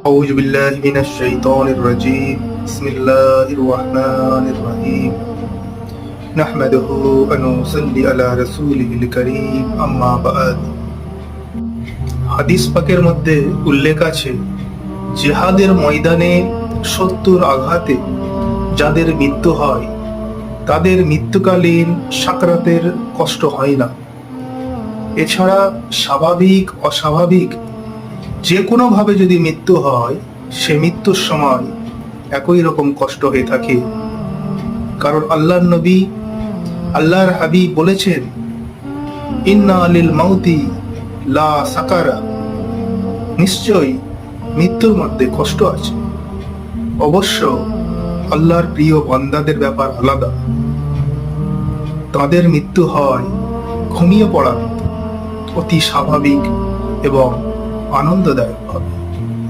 أعوذ بالله من الشيطان الرجيم بسم الله الرحمن الرحيم نحمده ونصلي على رسوله الكريم أما بعد হাদিস পাকের মধ্যে উল্লেখ আছে জিহাদের ময়দানে শত্রুর আঘাতে যাদের মৃত্যু হয় তাদের মৃত্যুকালীন সাকরাতের কষ্ট হয় না। এছাড়া স্বাভাবিক অস্বাভাবিক যে কোনো ভাবে যদি মৃত্যু হয় সে মৃত্যুর সময় একই রকম কষ্ট হয়ে থাকে। কারণ আল্লাহর নবী আল্লাহর হাবিব বলেছেন, ইন্না লিল মাউতি লা সাকারা, নিশ্চয়ই মৃত্যুর মধ্যে কষ্ট আছে। অবশ্য আল্লাহর প্রিয় বান্দাদের ব্যাপার আলাদা, তাদের মৃত্যু হয় ঘুমিয়ে পড়া অতি স্বাভাবিক এবং আনন্দদায়ক ভাবে।